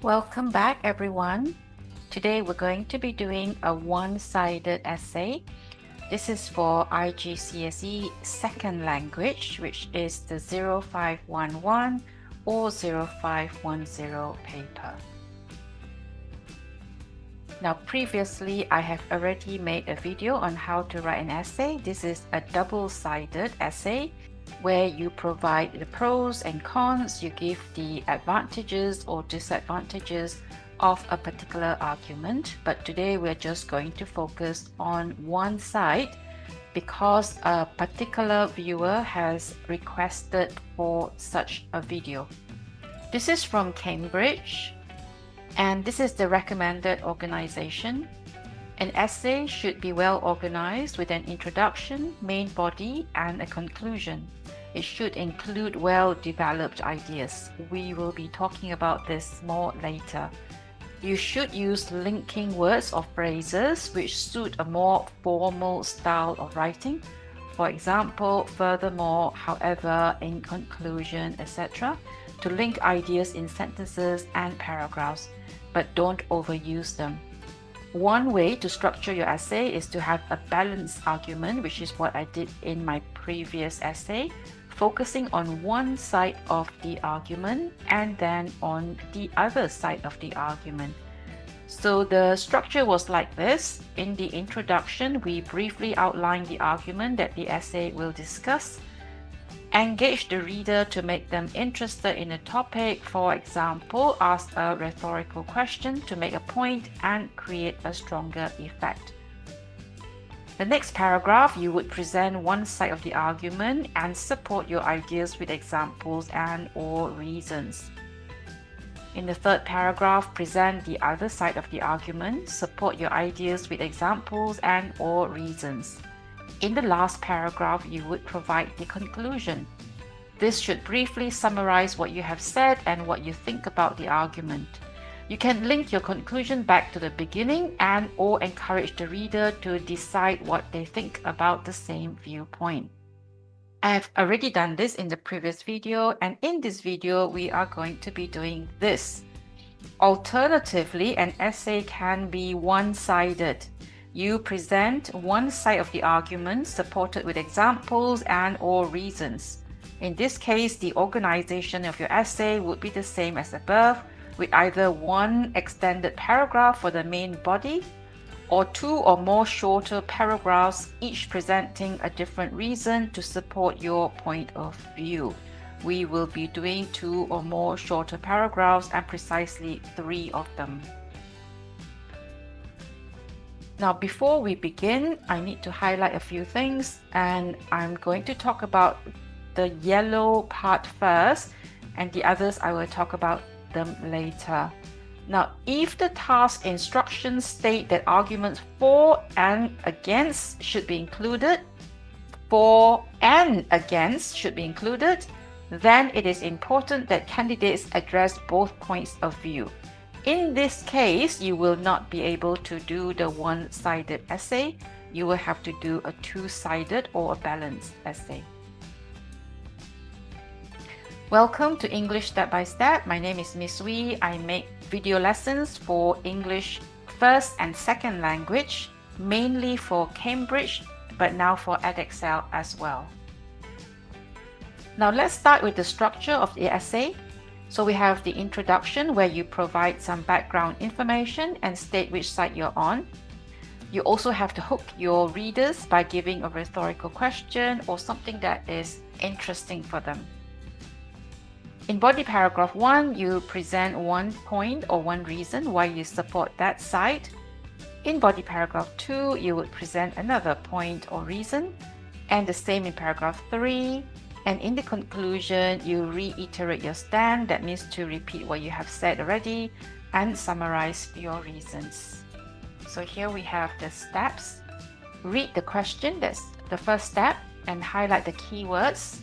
Welcome back, everyone. Today we're going to be doing a one-sided essay. This is for IGCSE Second Language, which is the 0511 or 0510 paper. Now, previously, I have already made a video on how to write an essay. This is a double-sided essay where you provide the pros and cons, you give the advantages or disadvantages of a particular argument. But today we're just going to focus on one side because a particular viewer has requested for such a video. This is from Cambridge, and this is the recommended organization. An essay should be well organized with an introduction, main body, and a conclusion. It should include well-developed ideas. We will be talking about this more later. You should use linking words or phrases which suit a more formal style of writing. For example, furthermore, however, in conclusion, etc. to link ideas in sentences and paragraphs, but don't overuse them. One way to structure your essay is to have a balanced argument, which is what I did in my previous essay, focusing on one side of the argument and then on the other side of the argument. So the structure was like this. In the introduction, we briefly outline the argument that the essay will discuss. Engage the reader to make them interested in a topic. For example, ask a rhetorical question to make a point and create a stronger effect. The next paragraph, you would present one side of the argument and support your ideas with examples and/or reasons. In the third paragraph, present the other side of the argument, support your ideas with examples and/or reasons. In the last paragraph, you would provide the conclusion. This should briefly summarize what you have said and what you think about the argument. You can link your conclusion back to the beginning and/or encourage the reader to decide what they think about the same viewpoint. I've already done this in the previous video, and in this video, we are going to be doing this. Alternatively, an essay can be one-sided. You present one side of the argument supported with examples and/or reasons. In this case, the organization of your essay would be the same as above, with either one extended paragraph for the main body or two or more shorter paragraphs, each presenting a different reason to support your point of view. We will be doing two or more shorter paragraphs and precisely 3 of them. Now, before we begin, I need to highlight a few things, and I'm going to talk about the yellow part first, and the others I will talk about them later. Now, if the task instructions state that arguments for and against should be included, for and against should be included, then it is important that candidates address both points of view. In this case, you will not be able to do the one-sided essay. You will have to do a two-sided or a balanced essay. Welcome to English Step by Step. My name is Miss Wee. I make video lessons for English first and second language, mainly for Cambridge, but now for EdXL as well. Now let's start with the structure of the essay. So we have the introduction where you provide some background information and state which side you're on. You also have to hook your readers by giving a rhetorical question or something that is interesting for them. In body paragraph 1, you present one point or one reason why you support that side. In body paragraph 2, you would present another point or reason, and the same in paragraph 3. And in the conclusion, you reiterate your stand. That means to repeat what you have said already and summarize your reasons. So here we have the steps. Read the question, that's the first step, and highlight the keywords.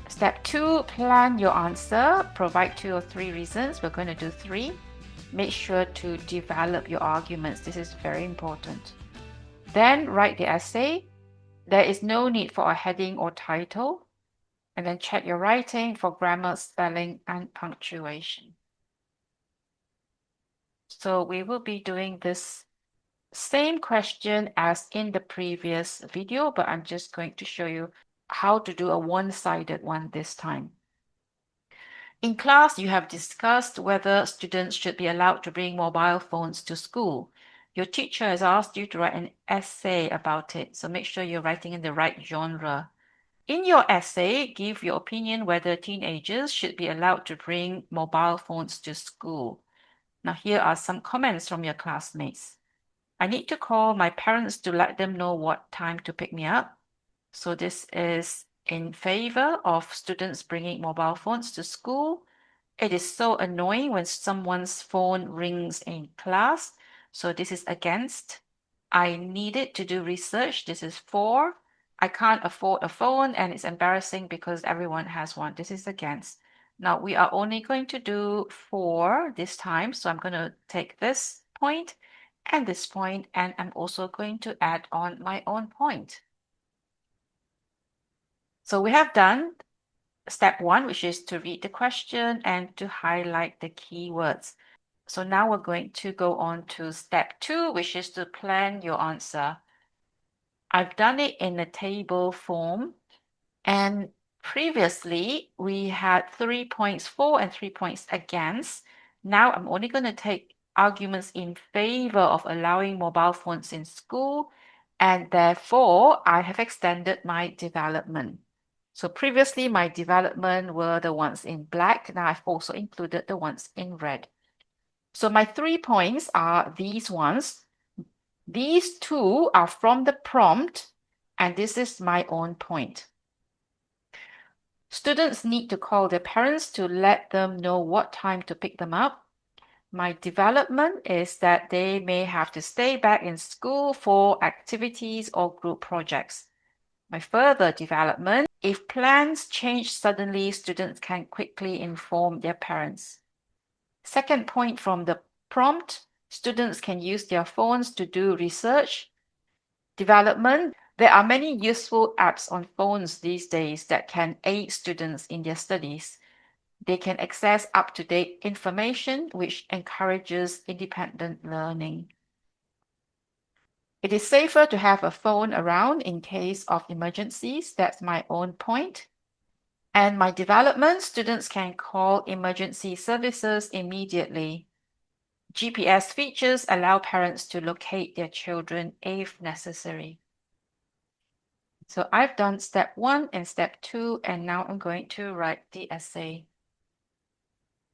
Step 2, plan your answer. Provide 2 or 3 reasons. We're going to do 3. Make sure to develop your arguments. This is very important. Then write the essay. There is no need for a heading or title. And then check your writing for grammar, spelling, and punctuation. So we will be doing this same question as in the previous video, but I'm just going to show you how to do a one-sided one this time. In class, you have discussed whether students should be allowed to bring mobile phones to school. Your teacher has asked you to write an essay about it, so make sure you're writing in the right genre. In your essay, give your opinion whether teenagers should be allowed to bring mobile phones to school. Now, here are some comments from your classmates. I need to call my parents to let them know what time to pick me up. So this is in favor of students bringing mobile phones to school. It is so annoying when someone's phone rings in class. So this is against. I needed to do research. This is for. I can't afford a phone and it's embarrassing because everyone has one. This is against. Now we are only going to do for this time. So I'm going to take this point and this point, and I'm also going to add on my own point. So we have done step 1, which is to read the question and to highlight the keywords. So now we're going to go on to step 2, which is to plan your answer. I've done it in a table form, and previously we had 3 points for and 3 points against. Now I'm only going to take arguments in favor of allowing mobile phones in school, and therefore I have extended my development. So previously my development were the ones in black. Now I've also included the ones in red. So my 3 points are these ones. These 2 are from the prompt, and this is my own point. Students need to call their parents to let them know what time to pick them up. My development is that they may have to stay back in school for activities or group projects. My further development, if plans change suddenly, students can quickly inform their parents. Second point from the prompt, students can use their phones to do research. Development, there are many useful apps on phones these days that can aid students in their studies. They can access up-to-date information, which encourages independent learning. It is safer to have a phone around in case of emergencies. That's my own point. And my development, students can call emergency services immediately. GPS features allow parents to locate their children if necessary. So I've done step 1 and step 2, and now I'm going to write the essay.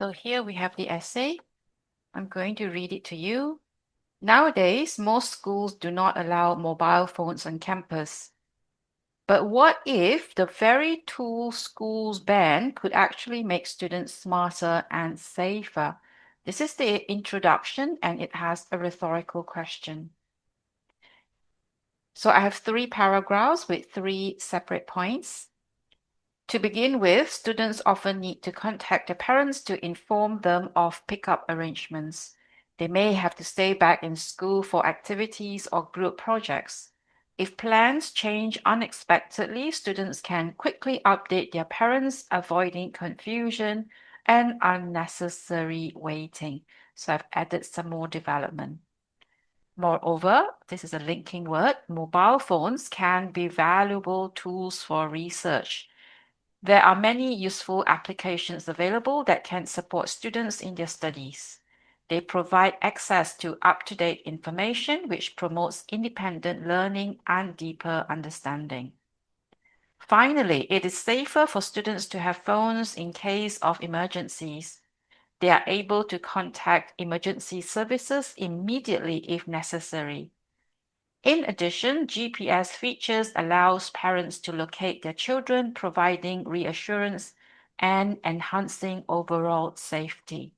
So here we have the essay. I'm going to read it to you. Nowadays, most schools do not allow mobile phones on campus. But what if the very tool schools ban could actually make students smarter and safer? This is the introduction, and it has a rhetorical question. So I have 3 paragraphs with 3 separate points. To begin with, students often need to contact their parents to inform them of pickup arrangements. They may have to stay back in school for activities or group projects. If plans change unexpectedly, students can quickly update their parents, avoiding confusion and unnecessary waiting. So I've added some more development. Moreover, this is a linking word, mobile phones can be valuable tools for research. There are many useful applications available that can support students in their studies. They provide access to up-to-date information, which promotes independent learning and deeper understanding. Finally, it is safer for students to have phones in case of emergencies. They are able to contact emergency services immediately if necessary. In addition, GPS features allows parents to locate their children, providing reassurance and enhancing overall safety.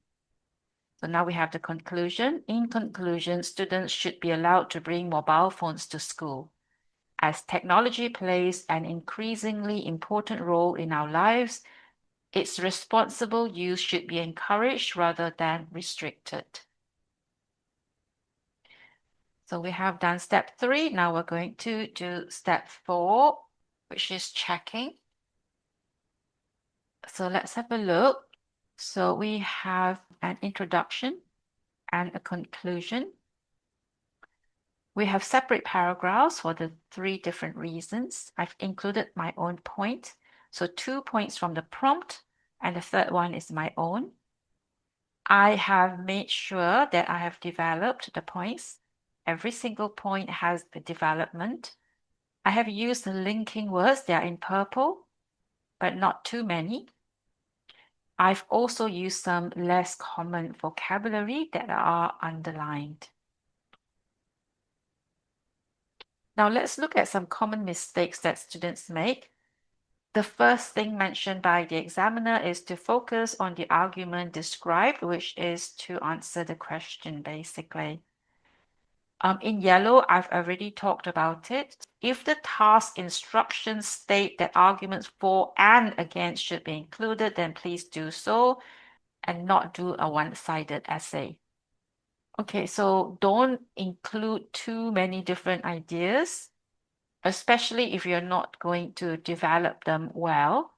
So now we have the conclusion. In conclusion, students should be allowed to bring mobile phones to school. As technology plays an increasingly important role in our lives, its responsible use should be encouraged rather than restricted. So we have done step 3. Now we're going to do step 4, which is checking. So let's have a look. So we have an introduction and a conclusion. We have separate paragraphs for the 3 different reasons. I've included my own point. So 2 points from the prompt, and the third one is my own. I have made sure that I have developed the points. Every single point has a development. I have used the linking words, they are in purple, but not too many. I've also used some less common vocabulary that are underlined. Now let's look at some common mistakes that students make. The first thing mentioned by the examiner is to focus on the argument described, which is to answer the question basically. In yellow, I've already talked about it. If the task instructions state that arguments for and against should be included, then please do so and not do a one-sided essay. Okay, so don't include too many different ideas, especially if you're not going to develop them well.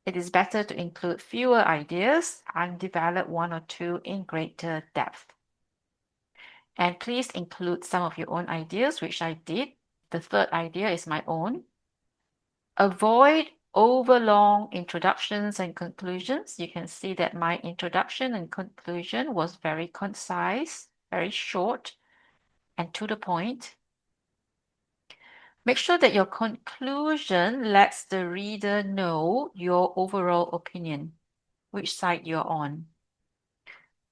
It is better to include fewer ideas and develop 1 or 2 in greater depth. And please include some of your own ideas, which I did. The third idea is my own. Avoid overlong introductions and conclusions. You can see that my introduction and conclusion was very concise, very short, and to the point. Make sure that your conclusion lets the reader know your overall opinion, which side you're on.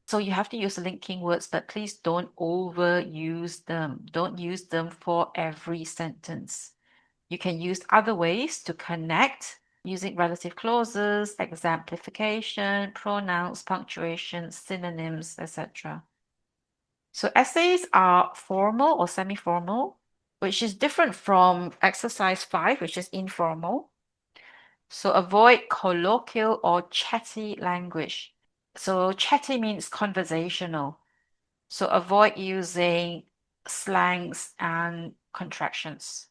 So you have to use linking words, but please don't overuse them. Don't use them for every sentence. You can use other ways to connect using relative clauses, exemplification, pronouns, punctuation, synonyms, etc. So essays are formal or semi-formal, which is different from exercise 5, which is informal. So avoid colloquial or chatty language. So chatty means conversational. So avoid using slangs and contractions.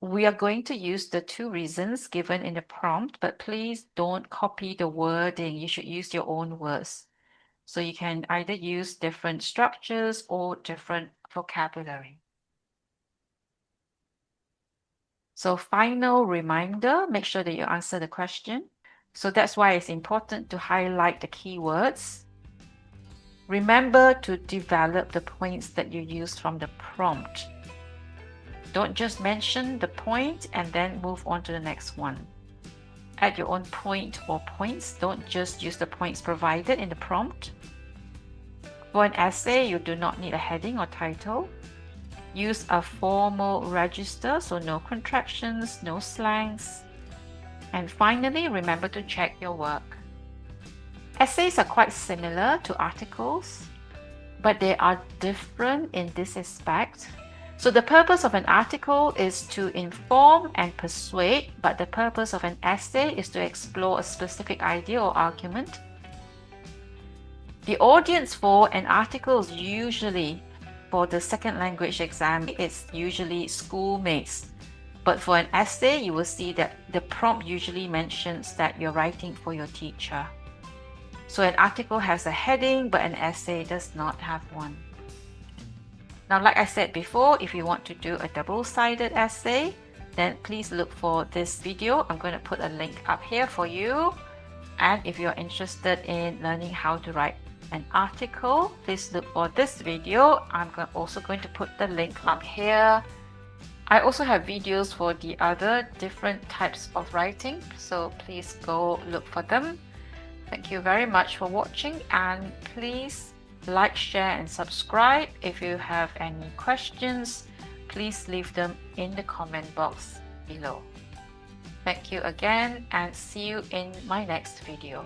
We are going to use the 2 reasons given in the prompt, but please don't copy the wording. You should use your own words. So you can either use different structures or different vocabulary. So final reminder, make sure that you answer the question. So that's why it's important to highlight the keywords. Remember to develop the points that you use from the prompt. Don't just mention the point and then move on to the next one. Add your own point or points. Don't just use the points provided in the prompt. For an essay, you do not need a heading or title. Use a formal register, so no contractions, no slangs. And finally, remember to check your work. Essays are quite similar to articles, but they are different in this aspect. So the purpose of an article is to inform and persuade, but the purpose of an essay is to explore a specific idea or argument. The audience for an article is usually, for the second language exam, it's usually schoolmates. But for an essay, you will see that the prompt usually mentions that you're writing for your teacher. So an article has a heading, but an essay does not have one. Now, like I said before, if you want to do a double-sided essay, then please look for this video. I'm going to put a link up here for you. And if you're interested in learning how to write an article, please look for this video. I'm also going to put the link up here. I also have videos for the other different types of writing, so please go look for them. Thank you very much for watching, and please like, share and subscribe. If you have any questions, please leave them in the comment box below. Thank you again, and see you in my next video.